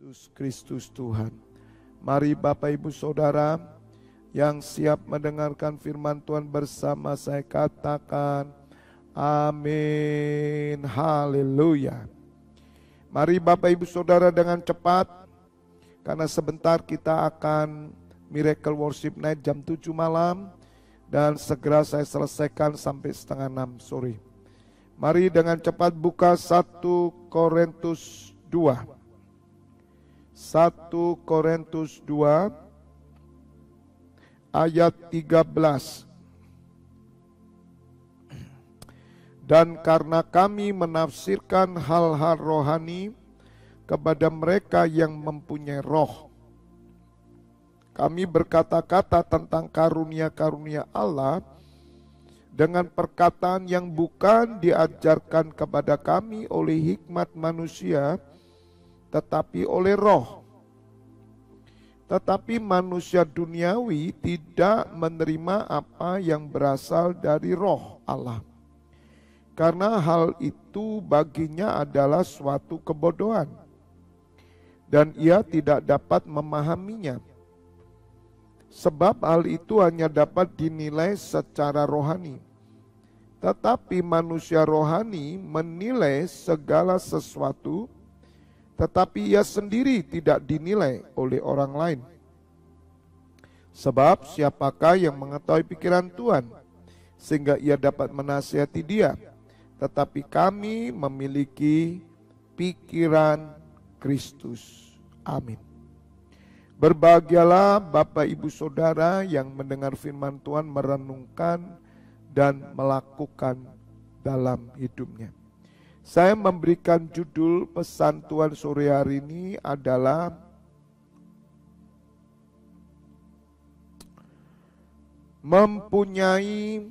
Yesus Kristus Tuhan. Mari Bapak Ibu Saudara yang siap mendengarkan firman Tuhan bersama saya katakan amin, haleluya. Mari Bapak Ibu Saudara dengan cepat, karena sebentar kita akan Miracle Worship Night jam 7 malam dan segera saya selesaikan sampai setengah 6 sore. Mari dengan cepat buka 1 Korintus 2. 1 Korintus 2 ayat 13. Dan karena kami menafsirkan hal-hal rohani kepada mereka yang mempunyai roh, kami berkata-kata tentang karunia-karunia Allah dengan perkataan yang bukan diajarkan kepada kami oleh hikmat manusia, tetapi oleh roh. Tetapi manusia duniawi tidak menerima apa yang berasal dari roh Allah, karena hal itu baginya adalah suatu kebodohan, dan ia tidak dapat memahaminya. Sebab hal itu hanya dapat dinilai secara rohani. Tetapi manusia rohani menilai segala sesuatu, tetapi ia sendiri tidak dinilai oleh orang lain. Sebab siapakah yang mengetahui pikiran Tuhan, sehingga ia dapat menasihati dia? Tetapi kami memiliki pikiran Kristus. Amin. Berbahagialah Bapak Ibu Saudara yang mendengar firman Tuhan, merenungkan dan melakukan dalam hidupnya. Saya memberikan judul pesan Tuhan sore hari ini adalah mempunyai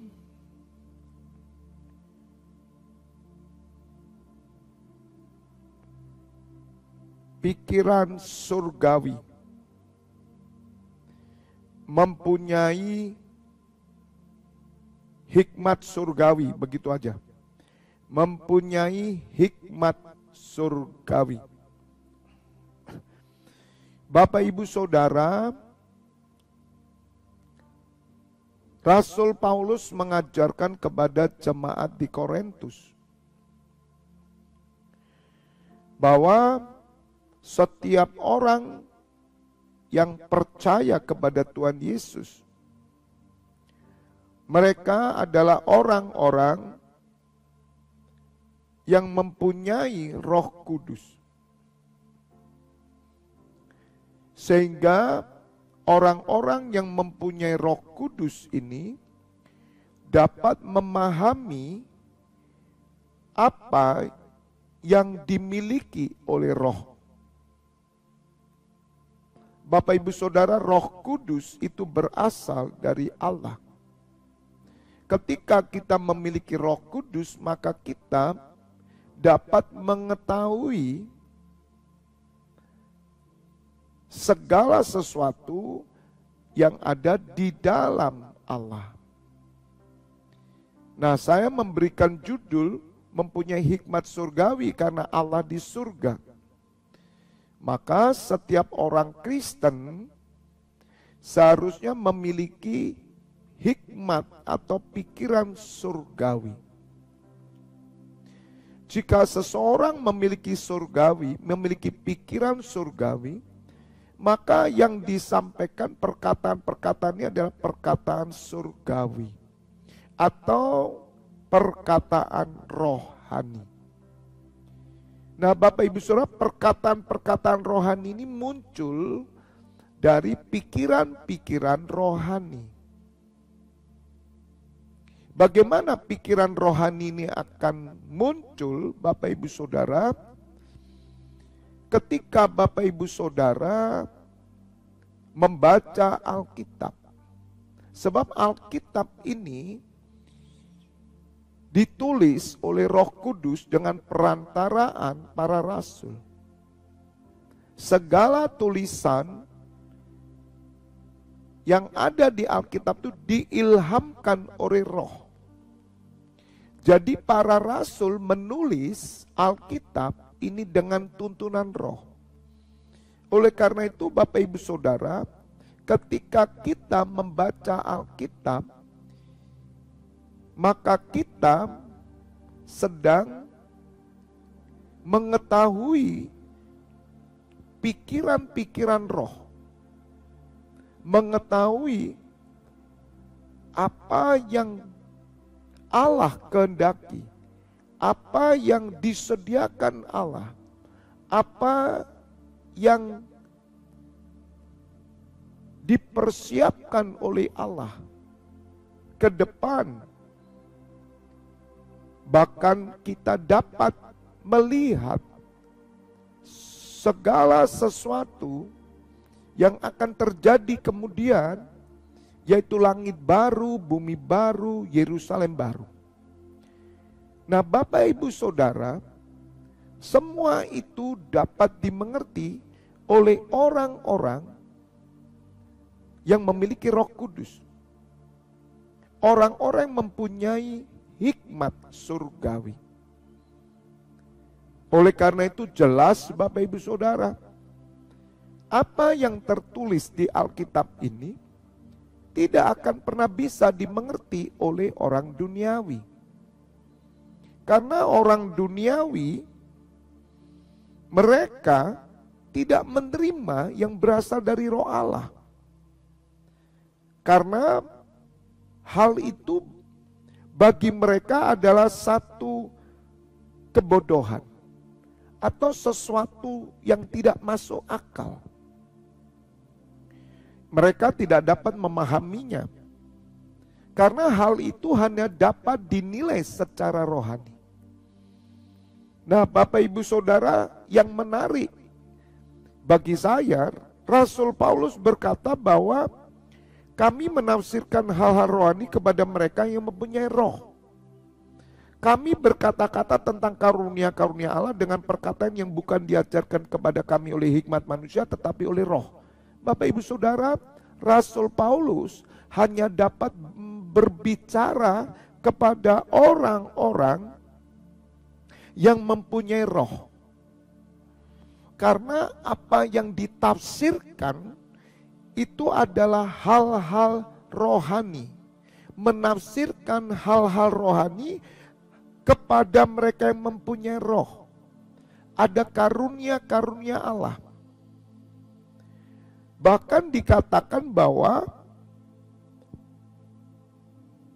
pikiran surgawi. Mempunyai hikmat surgawi, begitu aja. Mempunyai hikmat surgawi. Bapak Ibu Saudara, Rasul Paulus mengajarkan kepada jemaat di Korintus bahwa setiap orang yang percaya kepada Tuhan Yesus, mereka adalah orang-orang yang mempunyai Roh Kudus. Sehingga orang-orang yang mempunyai Roh Kudus ini dapat memahami apa yang dimiliki oleh Roh. Bapak Ibu Saudara, Roh Kudus itu berasal dari Allah. Ketika kita memiliki Roh Kudus, maka kita dapat mengetahui segala sesuatu yang ada di dalam Allah. Nah, saya memberikan judul mempunyai hikmat surgawi karena Allah di surga. Maka setiap orang Kristen seharusnya memiliki hikmat atau pikiran surgawi. Jika seseorang memiliki surgawi, memiliki pikiran surgawi, maka yang disampaikan perkataan-perkataannya adalah perkataan surgawi atau perkataan rohani. Nah, Bapak Ibu Saudara, perkataan-perkataan rohani ini muncul dari pikiran-pikiran rohani. Bagaimana pikiran rohani ini akan muncul, Bapak Ibu Saudara? Ketika Bapak Ibu Saudara membaca Alkitab. Sebab Alkitab ini ditulis oleh Roh Kudus dengan perantaraan para rasul. Segala tulisan yang ada di Alkitab itu diilhamkan oleh Roh. Jadi para rasul menulis Alkitab ini dengan tuntunan Roh. Oleh karena itu Bapak Ibu Saudara, ketika kita membaca Alkitab, maka kita sedang mengetahui pikiran-pikiran roh, mengetahui apa yang Allah kehendaki, apa yang disediakan Allah, apa yang dipersiapkan oleh Allah ke depan. Bahkan kita dapat melihat segala sesuatu yang akan terjadi kemudian, yaitu langit baru, bumi baru, Yerusalem baru. Nah, Bapak Ibu Saudara, semua itu dapat dimengerti oleh orang-orang yang memiliki Roh Kudus. Orang-orang yang mempunyai hikmat surgawi. Oleh karena itu jelas Bapak Ibu Saudara, apa yang tertulis di Alkitab ini tidak akan pernah bisa dimengerti oleh orang duniawi. Karena orang duniawi, mereka tidak menerima yang berasal dari Roh Allah. Karena hal itu bagi mereka adalah satu kebodohan atau sesuatu yang tidak masuk akal. Mereka tidak dapat memahaminya karena hal itu hanya dapat dinilai secara rohani. Nah, Bapak Ibu Saudara, yang menarik bagi saya, Rasul Paulus berkata bahwa kami menafsirkan hal-hal rohani kepada mereka yang mempunyai roh. Kami berkata-kata tentang karunia-karunia Allah dengan perkataan yang bukan diajarkan kepada kami oleh hikmat manusia tetapi oleh roh. Bapak Ibu Saudara, Rasul Paulus hanya dapat berbicara kepada orang-orang yang mempunyai roh. Karena apa yang ditafsirkan itu adalah hal-hal rohani. Menafsirkan hal-hal rohani kepada mereka yang mempunyai roh. Ada karunia-karunia Allah. Bahkan dikatakan bahwa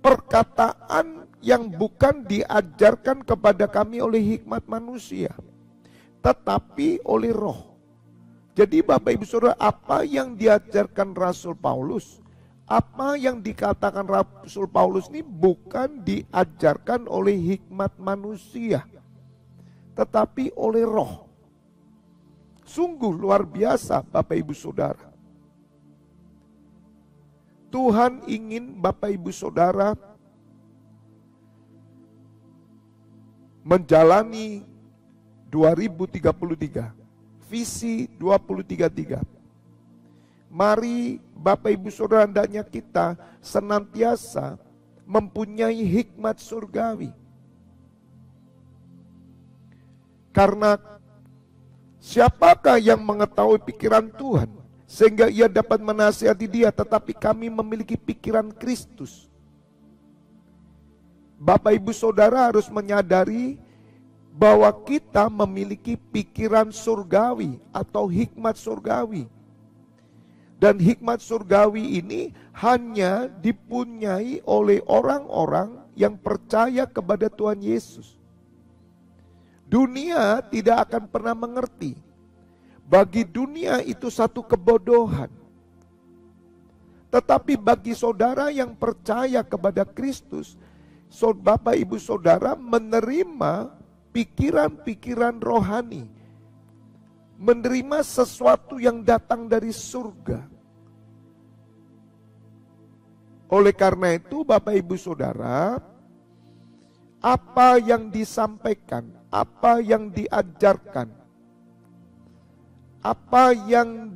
perkataan yang bukan diajarkan kepada kami oleh hikmat manusia, tetapi oleh roh. Jadi Bapak Ibu Saudara, apa yang diajarkan Rasul Paulus, apa yang dikatakan Rasul Paulus ini bukan diajarkan oleh hikmat manusia, tetapi oleh roh. Sungguh luar biasa Bapak Ibu Saudara. Tuhan ingin Bapak Ibu Saudara menjalani 2033. Visi 2033. Mari Bapak Ibu Saudara, hendaknya kita senantiasa mempunyai hikmat surgawi. Karena siapakah yang mengetahui pikiran Tuhan sehingga ia dapat menasihati dia, tetapi kami memiliki pikiran Kristus. Bapak Ibu Saudara harus menyadari bahwa kita memiliki pikiran surgawi atau hikmat surgawi. Dan hikmat surgawi ini hanya dipunyai oleh orang-orang yang percaya kepada Tuhan Yesus. Dunia tidak akan pernah mengerti. Bagi dunia itu satu kebodohan. Tetapi bagi saudara yang percaya kepada Kristus, Bapak Ibu Saudara menerima pikiran-pikiran rohani, menerima sesuatu yang datang dari surga. Oleh karena itu Bapak Ibu Saudara, apa yang disampaikan, apa yang diajarkan, apa yang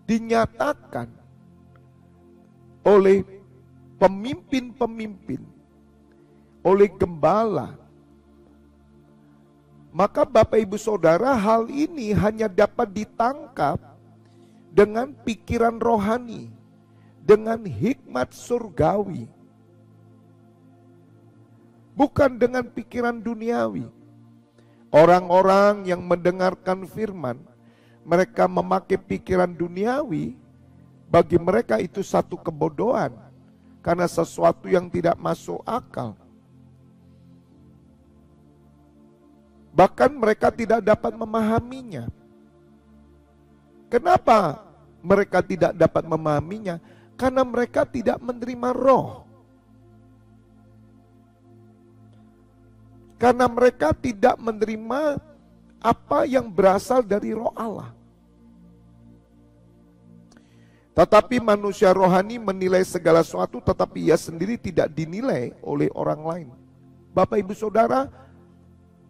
dinyatakan oleh pemimpin-pemimpin, oleh gembala, Maka Bapak Ibu Saudara, hal ini hanya dapat ditangkap dengan pikiran rohani, dengan hikmat surgawi. Bukan dengan pikiran duniawi. Orang-orang yang mendengarkan firman, mereka memakai pikiran duniawi, bagi mereka itu satu kebodohan, karena sesuatu yang tidak masuk akal. Bahkan mereka tidak dapat memahaminya. Kenapa mereka tidak dapat memahaminya? Karena mereka tidak menerima roh. Karena mereka tidak menerima apa yang berasal dari roh Allah. Tetapi manusia rohani menilai segala sesuatu, tetapi ia sendiri tidak dinilai oleh orang lain. Bapak Ibu Saudara,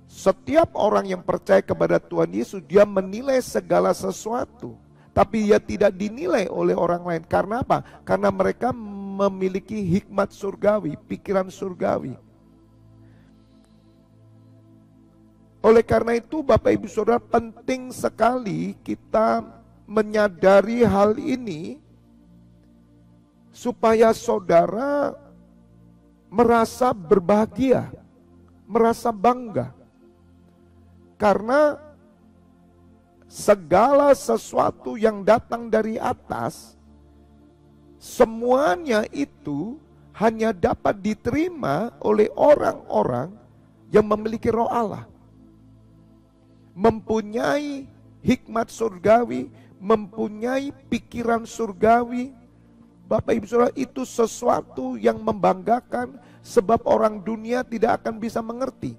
setiap orang yang percaya kepada Tuhan Yesus, dia menilai segala sesuatu, tapi ia tidak dinilai oleh orang lain. Karena apa? Karena mereka memiliki hikmat surgawi, pikiran surgawi. Oleh karena itu Bapak Ibu Saudara, penting sekali kita menyadari hal ini, supaya saudara merasa berbahagia, merasa bangga. Karena segala sesuatu yang datang dari atas, semuanya itu hanya dapat diterima oleh orang-orang yang memiliki roh Allah. Mempunyai hikmat surgawi, mempunyai pikiran surgawi. Bapak Ibu Saudara, itu sesuatu yang membanggakan, sebab orang dunia tidak akan bisa mengerti.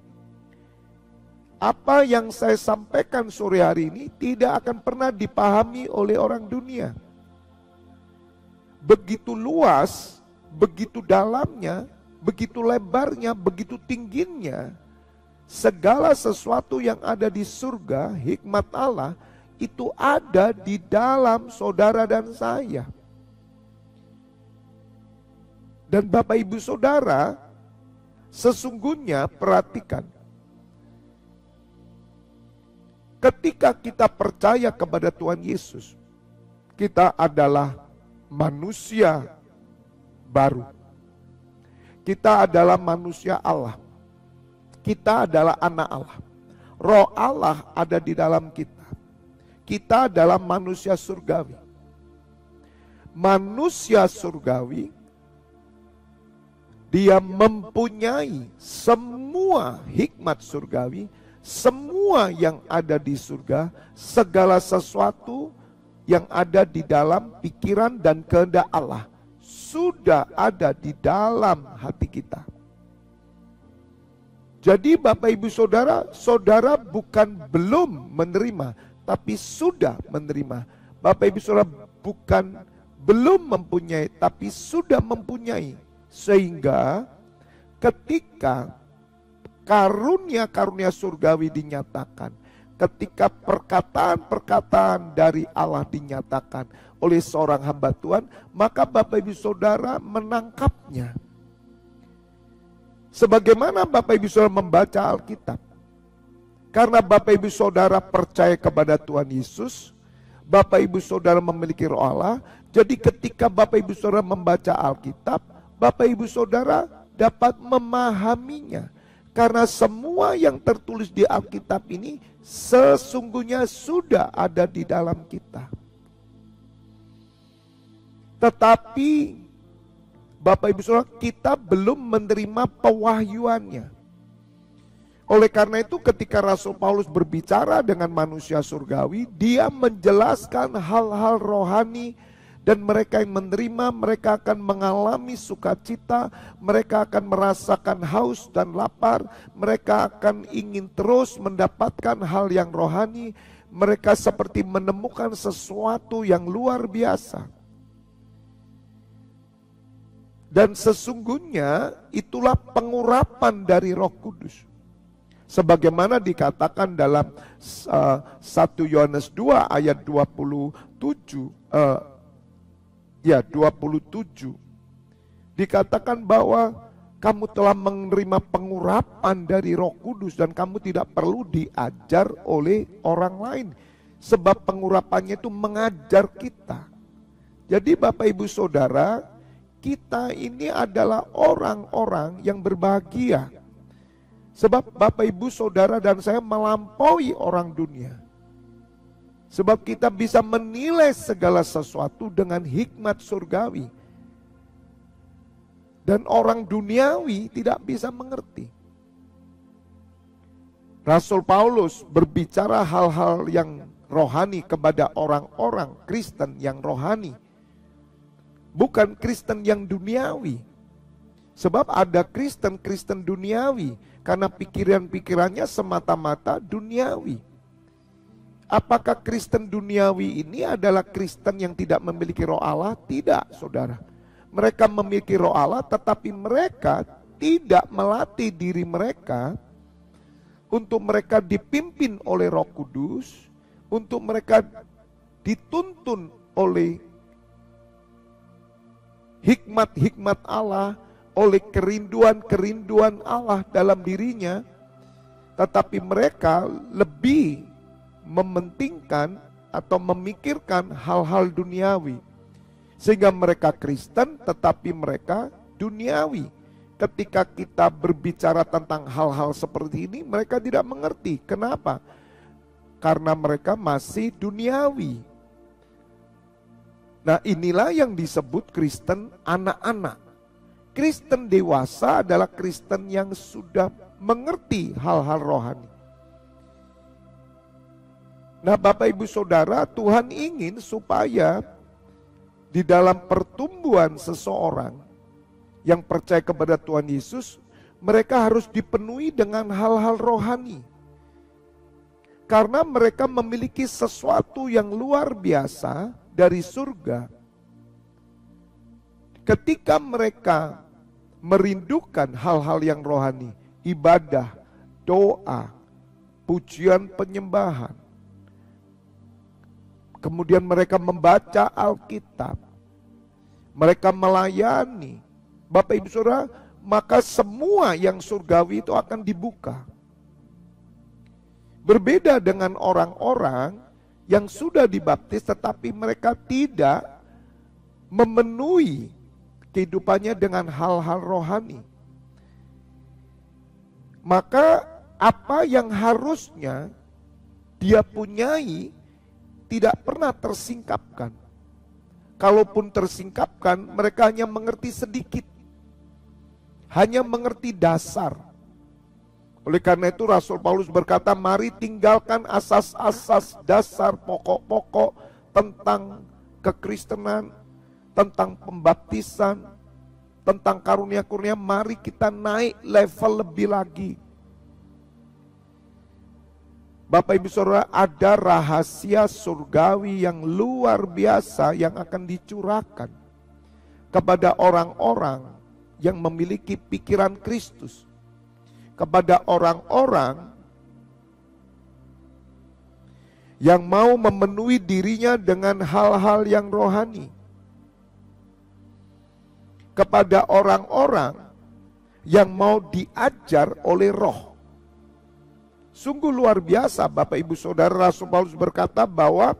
Apa yang saya sampaikan sore hari ini tidak akan pernah dipahami oleh orang dunia. Begitu luas, begitu dalamnya, begitu lebarnya, begitu tingginya. Segala sesuatu yang ada di surga, hikmat Allah, itu ada di dalam saudara dan saya. Dan Bapak Ibu Saudara, sesungguhnya perhatikan, ketika kita percaya kepada Tuhan Yesus, kita adalah manusia baru. Kita adalah manusia Allah. Kita adalah anak Allah. Roh Allah ada di dalam kita. Kita adalah manusia surgawi. Manusia surgawi, dia mempunyai semua hikmat surgawi, semua yang ada di surga, segala sesuatu yang ada di dalam pikiran dan kehendak Allah sudah ada di dalam hati kita. Jadi Bapak Ibu Saudara, saudara bukan belum menerima, tapi sudah menerima. Bapak Ibu Saudara bukan belum mempunyai, tapi sudah mempunyai. Sehingga ketika karunia-karunia surgawi dinyatakan, ketika perkataan-perkataan dari Allah dinyatakan oleh seorang hamba Tuhan, maka Bapak Ibu Saudara menangkapnya. Sebagaimana Bapak Ibu Saudara membaca Alkitab. Karena Bapak Ibu Saudara percaya kepada Tuhan Yesus, Bapak Ibu Saudara memiliki roh Allah, jadi ketika Bapak Ibu Saudara membaca Alkitab, Bapak Ibu Saudara dapat memahaminya. Karena semua yang tertulis di Alkitab ini sesungguhnya sudah ada di dalam kita. Tetapi Bapak Ibu Saudara, kita belum menerima pewahyuannya. Oleh karena itu ketika Rasul Paulus berbicara dengan manusia surgawi, dia menjelaskan hal-hal rohani, dan mereka yang menerima, mereka akan mengalami sukacita, mereka akan merasakan haus dan lapar, mereka akan ingin terus mendapatkan hal yang rohani, mereka seperti menemukan sesuatu yang luar biasa. Dan sesungguhnya itulah pengurapan dari Roh Kudus. Sebagaimana dikatakan dalam 1 Yohanes 2 ayat 27. Dikatakan bahwa Kamu telah menerima pengurapan dari Roh Kudus dan kamu tidak perlu diajar oleh orang lain. Sebab pengurapannya itu mengajar kita. Jadi Bapak Ibu Saudara, kita ini adalah orang-orang yang berbahagia. Sebab Bapak Ibu Saudara dan saya melampaui orang dunia. Sebab kita bisa menilai segala sesuatu dengan hikmat surgawi. Dan orang duniawi tidak bisa mengerti. Rasul Paulus berbicara hal-hal yang rohani kepada orang-orang Kristen yang rohani. Bukan Kristen yang duniawi. Sebab ada Kristen duniawi. Karena pikiran-pikirannya semata-mata duniawi. Apakah Kristen duniawi ini adalah Kristen yang tidak memiliki roh Allah? Tidak, saudara. Mereka memiliki roh Allah, tetapi mereka tidak melatih diri mereka untuk mereka dipimpin oleh Roh Kudus, untuk mereka dituntun oleh hikmat-hikmat Allah, oleh kerinduan-kerinduan Allah dalam dirinya, tetapi mereka lebih mementingkan atau memikirkan hal-hal duniawi. Sehingga mereka Kristen tetapi mereka duniawi. Ketika kita berbicara tentang hal-hal seperti ini, mereka tidak mengerti. Kenapa? Karena mereka masih duniawi. Nah, inilah yang disebut Kristen anak-anak. Kristen dewasa adalah Kristen yang sudah mengerti hal-hal rohani. Nah, Bapak Ibu Saudara, Tuhan ingin supaya di dalam pertumbuhan seseorang yang percaya kepada Tuhan Yesus, mereka harus dipenuhi dengan hal-hal rohani. Karena mereka memiliki sesuatu yang luar biasa dari surga. Ketika mereka merindukan hal-hal yang rohani, ibadah, doa, pujian penyembahan, kemudian mereka membaca Alkitab, mereka melayani, Bapak Ibu Saudara, maka semua yang surgawi itu akan dibuka. Berbeda dengan orang-orang yang sudah dibaptis tetapi mereka tidak memenuhi kehidupannya dengan hal-hal rohani. Maka apa yang harusnya dia punyai tidak pernah tersingkapkan. Kalaupun tersingkapkan, mereka hanya mengerti sedikit. Hanya mengerti dasar. Oleh karena itu Rasul Paulus berkata, mari tinggalkan asas-asas dasar pokok-pokok tentang kekristenan, tentang pembaptisan, tentang karunia-karunia. Mari kita naik level lebih lagi. Bapak Ibu Saudara, ada rahasia surgawi yang luar biasa yang akan dicurahkan kepada orang-orang yang memiliki pikiran Kristus, kepada orang-orang yang mau memenuhi dirinya dengan hal-hal yang rohani, kepada orang-orang yang mau diajar oleh Roh. Sungguh luar biasa Bapak Ibu Saudara. Rasul Paulus berkata bahwa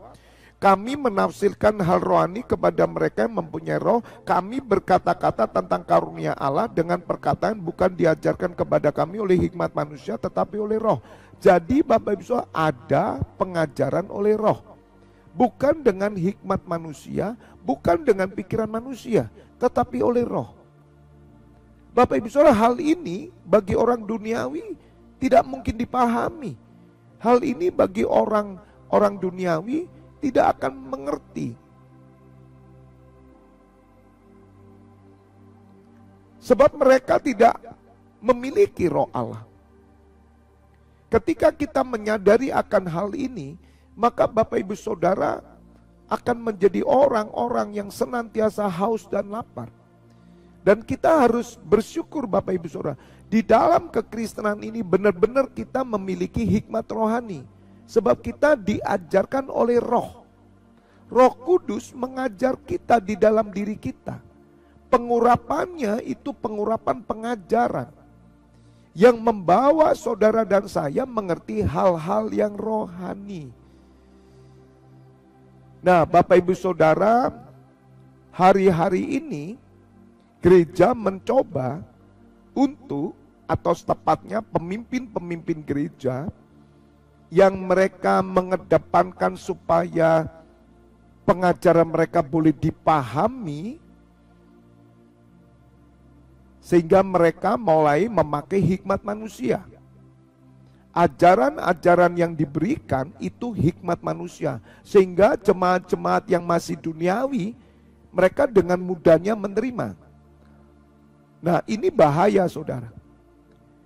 kami menafsirkan hal rohani kepada mereka yang mempunyai roh. Kami berkata-kata tentang karunia Allah dengan perkataan bukan diajarkan kepada kami oleh hikmat manusia tetapi oleh Roh. Jadi Bapak Ibu Saudara, ada pengajaran oleh Roh. Bukan dengan hikmat manusia, bukan dengan pikiran manusia, tetapi oleh Roh. Bapak Ibu Saudara, hal ini bagi orang duniawi tidak mungkin dipahami. Hal ini bagi orang duniawi tidak akan mengerti. Sebab mereka tidak memiliki roh Allah. Ketika kita menyadari akan hal ini, maka Bapak Ibu Saudara akan menjadi orang-orang yang senantiasa haus dan lapar. Dan kita harus bersyukur Bapak Ibu Saudara, di dalam kekristenan ini benar-benar kita memiliki hikmat rohani. Sebab kita diajarkan oleh Roh. Roh Kudus mengajar kita di dalam diri kita. pengurapannya itu pengurapan pengajaran yang membawa saudara dan saya mengerti hal-hal yang rohani. Nah, Bapak Ibu Saudara, hari-hari ini gereja mencoba untuk, atau tepatnya pemimpin-pemimpin gereja yang mereka mengedepankan supaya pengajaran mereka boleh dipahami, sehingga mereka mulai memakai hikmat manusia. Ajaran-ajaran yang diberikan itu hikmat manusia, sehingga jemaat-jemaat yang masih duniawi mereka dengan mudahnya menerima. Nah, ini bahaya, saudara.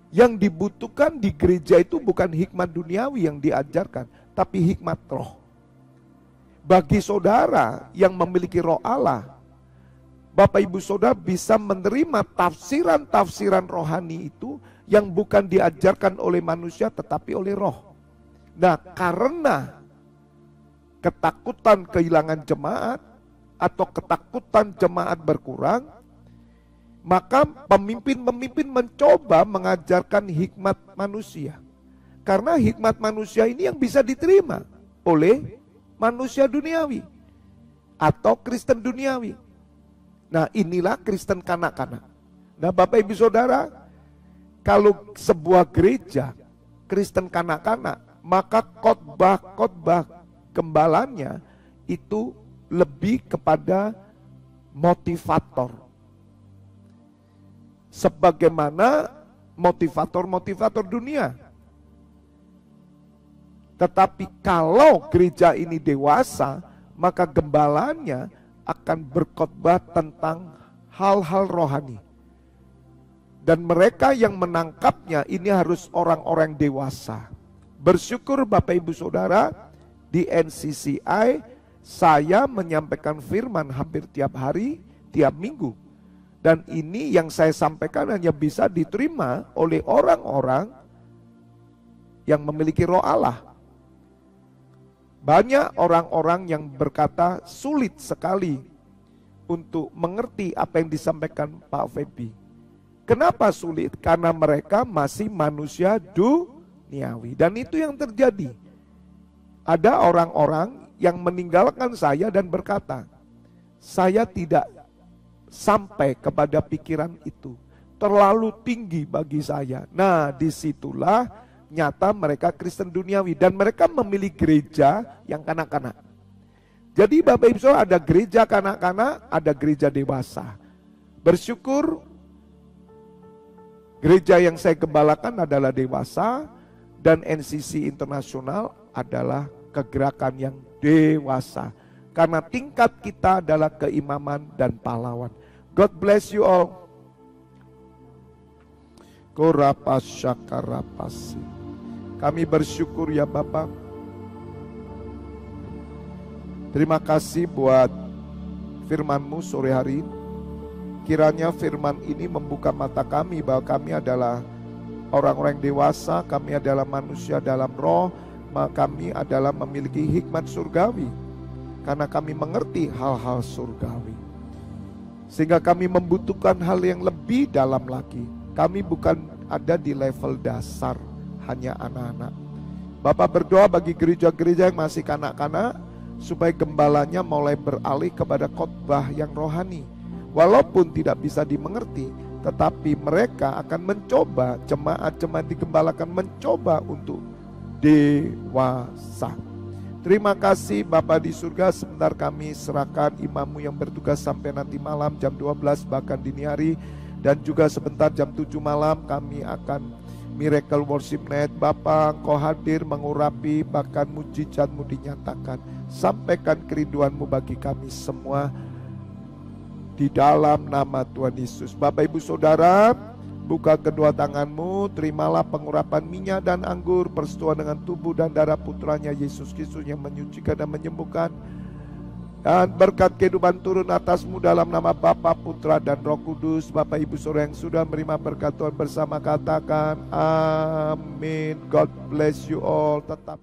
Yang dibutuhkan di gereja itu bukan hikmat duniawi yang diajarkan, tapi hikmat roh. Bagi saudara yang memiliki roh Allah, Bapak Ibu Saudara bisa menerima tafsiran-tafsiran rohani itu yang bukan diajarkan oleh manusia tetapi oleh roh. Nah, karena ketakutan kehilangan jemaat atau ketakutan jemaat berkurang, maka pemimpin-pemimpin mencoba mengajarkan hikmat manusia. Karena hikmat manusia ini yang bisa diterima oleh manusia duniawi atau Kristen duniawi. Nah, inilah Kristen kanak-kanak. Nah, Bapak Ibu Saudara, kalau sebuah gereja Kristen kanak-kanak, maka khotbah-khotbah gembalanya itu lebih kepada motivator. Sebagaimana motivator-motivator dunia. Tetapi kalau gereja ini dewasa, maka gembalanya akan berkhotbah tentang hal-hal rohani. Dan mereka yang menangkapnya ini harus orang-orang dewasa. Bersyukur Bapak Ibu Saudara, di NCCI saya menyampaikan firman hampir tiap hari, tiap minggu. Dan ini yang saya sampaikan hanya bisa diterima oleh orang-orang yang memiliki roh Allah. Banyak orang-orang yang berkata sulit sekali untuk mengerti apa yang disampaikan Pak Feby. Kenapa sulit? Karena mereka masih manusia duniawi. Dan itu yang terjadi. Ada orang-orang yang meninggalkan saya dan berkata, saya tidak sampai kepada pikiran itu, terlalu tinggi bagi saya. Nah, disitulah nyata mereka Kristen duniawi dan mereka memilih gereja yang kanak-kanak. Jadi Bapak Ibu Saudara, ada gereja kanak-kanak, ada gereja dewasa. Bersyukur gereja yang saya gembalakan adalah dewasa dan NCC Internasional adalah kegerakan yang dewasa. Karena tingkat kita adalah keimaman dan pahlawan. God bless you all. Korapasyakarapasi. Kami bersyukur ya Bapak. Terima kasih buat firman-Mu sore hari ini. Kiranya firman ini membuka mata kami bahwa kami adalah orang-orang dewasa, kami adalah manusia dalam roh, maka kami adalah memiliki hikmat surgawi. Karena kami mengerti hal-hal surgawi. Sehingga kami membutuhkan hal yang lebih dalam lagi. Kami bukan ada di level dasar, hanya anak-anak. Bapak berdoa bagi gereja-gereja yang masih kanak-kanak, supaya gembalanya mulai beralih kepada khotbah yang rohani. Walaupun tidak bisa dimengerti, tetapi mereka akan mencoba, jemaat-jemaat digembalakan mencoba untuk dewasa. Terima kasih Bapa di surga, sebentar kami serahkan imammu yang bertugas sampai nanti malam jam 12 bahkan dini hari. Dan juga sebentar jam 7 malam kami akan Miracle Worship Night. Bapa, Engkau hadir mengurapi, bahkan mujizat-Mu dinyatakan. Sampaikan kerinduan-Mu bagi kami semua di dalam nama Tuhan Yesus. Bapak Ibu Saudara, buka kedua tangan-Mu, terimalah pengurapan minyak dan anggur persetujuan dengan tubuh dan darah putranya Yesus Kristus yang menyucikan dan menyembuhkan. Dan berkat kehidupan turun atasmu dalam nama Bapa, Putra dan Roh Kudus. Bapak Ibu Saudara yang sudah menerima berkat Tuhan bersama katakan amin. God bless you all. Tetap